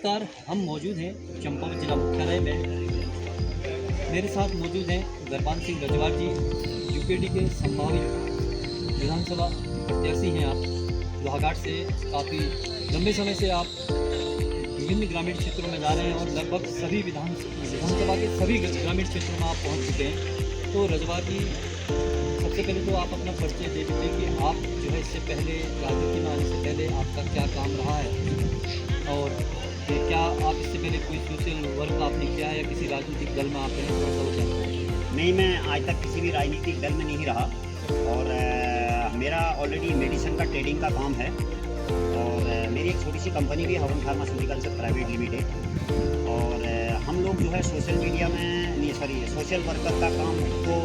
नमस्कार, हम मौजूद हैं चंपावत जिला मुख्यालय में। मेरे साथ मौजूद हैं दरबान सिंह रजवार जी, यूपीडी के संभावित विधानसभा प्रत्याशी हैं। आप लोहाघाट से काफ़ी लंबे समय से आप विभिन्न ग्रामीण क्षेत्रों में जा रहे हैं और लगभग सभी विधानसभा के सभी ग्रामीण क्षेत्रों में आप पहुंच चुके हैं। तो रजवार जी, सबसे पहले तो आप अपना परिचय दे दीजिए कि आप जो है इससे पहले राजनीति में आने से पहले आपका क्या काम रहा है और क्या आप इससे पहले कोई सोशल वर्क आपने किया है या किसी राजनीतिक दल में आप हैं? थोड़ा सा बताएं। नहीं, मैं आज तक किसी भी राजनीतिक दल में नहीं रहा और मेरा ऑलरेडी मेडिसिन का ट्रेडिंग का काम है और मेरी एक छोटी सी कंपनी भी है, हवन फार्मास्यूटिकल्स प्राइवेट लिमिटेड। और हम लोग जो है सोशल मीडिया में सोशल वर्कर का काम तो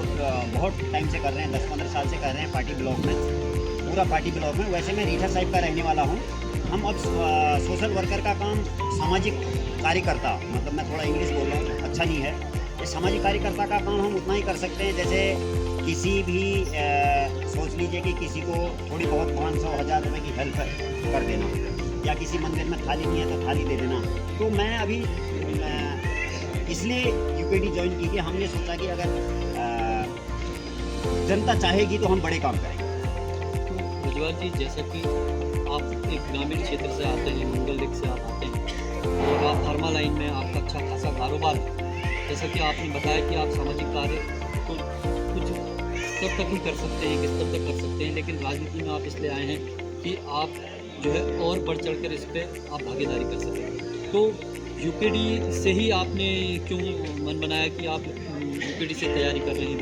बहुत टाइम से कर रहे हैं, 10-15 साल से कर रहे हैं पार्टी ब्लॉक में, पूरा पार्टी ब्लॉक में। वैसे मैं रीठा साहिब का रहने वाला हूँ। हम अब सोशल वर्कर का काम सामाजिक कार्यकर्ता, मतलब मैं थोड़ा इंग्लिश बोल रहा हूँ, अच्छा नहीं है। ये सामाजिक कार्यकर्ता का काम हम उतना ही कर सकते हैं जैसे किसी भी सोच लीजिए कि किसी को थोड़ी बहुत 500-1000 रुपये की हेल्प कर देना या किसी मंदिर में थाली नहीं है तो थाली दे देना। तो मैं अभी इसलिए यूपीडी ज्वाइन की कि हमने सोचा कि अगर जनता चाहेगी तो हम बड़े काम करेंगे। तो रजवार जी, जैसा कि आप एक ग्रामीण क्षेत्र से आते हैं, मंगल लेक से आप आते हैं और आप फार्मा लाइन में आपका अच्छा खासा कारोबार है। जैसा कि आपने बताया कि आप सामाजिक कार्य तो कुछ स्तर तक ही कर सकते हैं, किस स्तर तक कर सकते हैं, लेकिन राजनीति में आप इसलिए आए हैं कि आप जो है और बढ़ चढ़ कर इस पर आप भागीदारी कर सकें। तो यूपीडी से ही आपने क्यों मन बनाया कि आप यूपीडी से तैयारी कर रहे हैं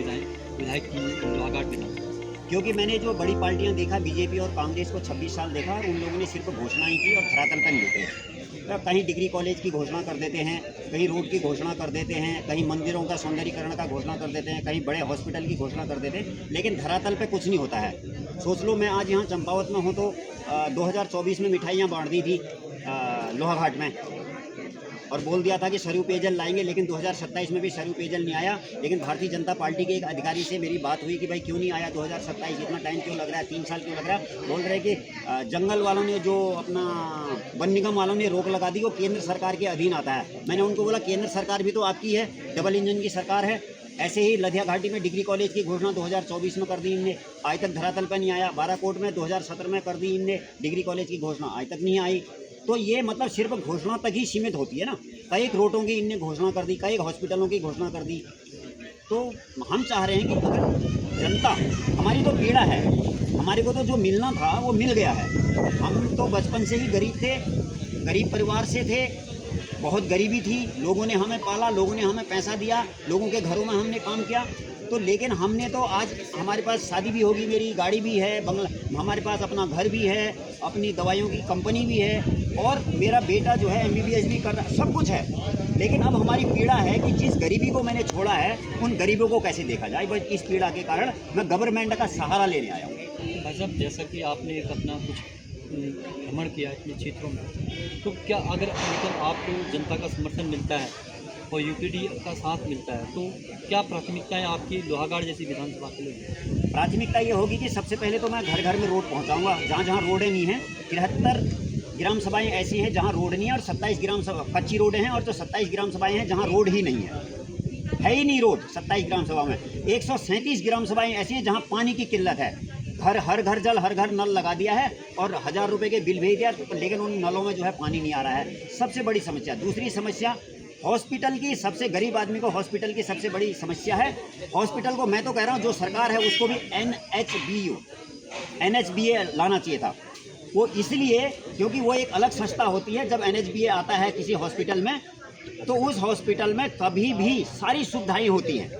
विधायक लोहाघाट विधानसभा? क्योंकि मैंने जो बड़ी पार्टियां देखा, बीजेपी और कांग्रेस को 26 साल देखा और उन लोगों ने सिर्फ घोषणाएं की और धरातल पर नहीं उतरे। कहीं डिग्री कॉलेज की घोषणा कर देते हैं, कहीं रोड की घोषणा कर देते हैं, कहीं मंदिरों का सौंदर्यीकरण का घोषणा कर देते हैं, कहीं बड़े हॉस्पिटल की घोषणा कर देते हैं, लेकिन धरातल पे कुछ नहीं होता है। सोच लो, मैं आज यहाँ चंपावत में हूँ तो 2024 में मिठाइयाँ बांट दी थी लोहाघाट में और बोल दिया था कि सरयू पेयजल लाएंगे, लेकिन 2027 में भी सरयू पेयजल नहीं आया। लेकिन भारतीय जनता पार्टी के एक अधिकारी से मेरी बात हुई कि भाई क्यों नहीं आया 2027, इतना टाइम क्यों लग रहा है, 3 साल क्यों लग रहा है? बोल रहे कि जंगल वालों ने, जो अपना वन निगम वालों ने रोक लगा दी, वो केंद्र सरकार के अधीन आता है। मैंने उनको बोला केंद्र सरकार भी तो आपकी है, डबल इंजन की सरकार है। ऐसे ही लधिया घाटी में डिग्री कॉलेज की घोषणा 2024 में कर दी इनने, आज तक धरातल पर नहीं आया। बाराकोट में 2017 में कर दी इनने डिग्री कॉलेज की घोषणा, आज तक नहीं आई। तो ये मतलब सिर्फ घोषणा तक ही सीमित होती है ना। कई रोडों की इनने घोषणा कर दी, कई हॉस्पिटलों की घोषणा कर दी। तो हम चाह रहे हैं कि अगर जनता, हमारी तो पीड़ा है, हमारे को तो जो मिलना था वो मिल गया है। हम तो बचपन से ही गरीब थे, गरीब परिवार से थे, बहुत गरीबी थी, लोगों ने हमें पाला, लोगों ने हमें पैसा दिया, लोगों के घरों में हमने काम किया। तो लेकिन हमने तो आज हमारे पास शादी भी होगी, मेरी गाड़ी भी है, बंगला, हमारे पास अपना घर भी है, अपनी दवाइयों की कंपनी भी है और मेरा बेटा जो है MBBS भी कर रहा है, सब कुछ है। लेकिन अब हमारी पीड़ा है कि जिस गरीबी को मैंने छोड़ा है उन गरीबों को कैसे देखा जाए। बस इस पीड़ा के कारण मैं गवर्नमेंट का सहारा लेने आया हूँ। भाई साहब, जैसा कि आपने एक अपना कुछ भ्रमण किया इतने क्षेत्रों में, तो क्या अगर मतलब आपको जनता का समर्थन मिलता है और यूपीडी का साथ मिलता है तो क्या प्राथमिकताएं आपकी लोहाघाट जैसी विधानसभा के लिए? प्राथमिकता ये होगी कि सबसे पहले तो मैं घर घर में रोड पहुंचाऊंगा, जहाँ जहाँ रोडें नहीं हैं। 73 ग्राम सभाएँ ऐसी हैं जहाँ रोड नहीं है और 27 ग्राम सभा कच्ची रोडें हैं और तो 27 ग्राम सभाएँ हैं जहाँ रोड ही नहीं है ही नहीं रोड। 27 ग्राम सभा में 137 ग्राम सभाएँ ऐसी हैं जहाँ पानी की किल्लत है। हर घर जल, हर घर नल लगा दिया है और 1000 रुपये के बिल भेज दिया, लेकिन उन नलों में जो है पानी नहीं आ रहा है। सबसे बड़ी समस्या। दूसरी समस्या हॉस्पिटल की, सबसे गरीब आदमी को हॉस्पिटल की सबसे बड़ी समस्या है। हॉस्पिटल को मैं तो कह रहा हूँ जो सरकार है उसको भी NHBA लाना चाहिए था। वो इसलिए क्योंकि वो एक अलग संस्था होती है। जब NHBA आता है किसी हॉस्पिटल में तो उस हॉस्पिटल में कभी भी सारी सुविधाएं होती हैं।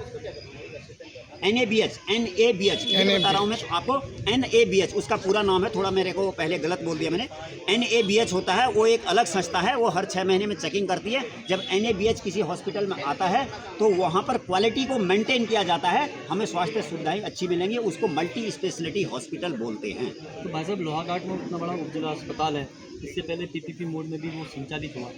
NABH बता रहा हूँ मैं आपको, NABH उसका पूरा नाम है, थोड़ा मेरे को पहले गलत बोल दिया मैंने। NABH होता है, वो एक अलग संस्था है, वो हर 6 महीने में चेकिंग करती है। जब NABH किसी हॉस्पिटल में आता है तो वहाँ पर क्वालिटी को मेंटेन किया जाता है, हमें स्वास्थ्य सुविधाएं अच्छी मिलेंगी, उसको मल्टी स्पेशलिटी हॉस्पिटल बोलते हैं। तो भाई साहब, लोहाघाट में इतना बड़ा उपजिला अस्पताल है इससे पहले पीपीपी मोड में भी वो संचालित हुआ,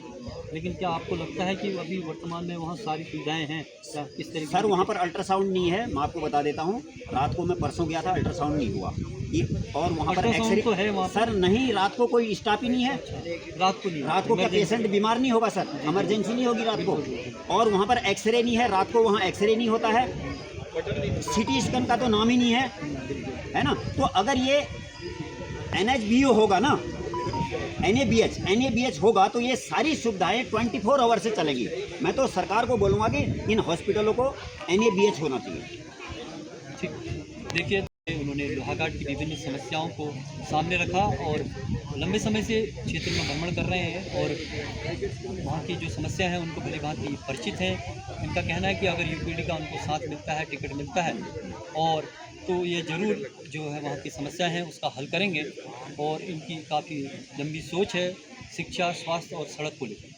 लेकिन क्या आपको लगता है कि अभी वर्तमान में वहाँ सारी सुविधाएं हैं? क्या किस तरीके सर वहाँ पर अल्ट्रासाउंड नहीं है, मैं आपको बता देता हूँ। रात को मैं परसों गया था, अल्ट्रासाउंड नहीं हुआ और वहाँ पर अल्ट्रासाउंड एक्सरे तो है वहाँ सर नहीं, रात को कोई स्टाफ ही नहीं है। रात को नहीं? रात को क्या पेशेंट बीमार नहीं होगा सर? इमरजेंसी नहीं होगी रात को। और वहाँ पर एक्सरे नहीं है, रात को वहाँ एक्सरे नहीं होता है, सिटी स्कैन का तो नाम ही नहीं है ना। तो अगर ये NHBO होगा ना, NABH होगा तो ये सारी सुविधाएं 24 आवर से चलेगी। मैं तो सरकार को बोलूँगा कि इन हॉस्पिटलों को NABH होना चाहिए। ठीक, देखिए उन्होंने लोहाघाट की विभिन्न समस्याओं को सामने रखा और लंबे समय से क्षेत्र में भ्रमण कर रहे हैं और वहाँ की जो समस्या है उनको भली भांति परिचित हैं। इनका कहना है कि अगर यूपीडी का उनको साथ मिलता है, टिकट मिलता है और तो ये ज़रूर जो है वहाँ की समस्या है उसका हल करेंगे और इनकी काफ़ी लंबी सोच है शिक्षा, स्वास्थ्य और सड़क को लेकर।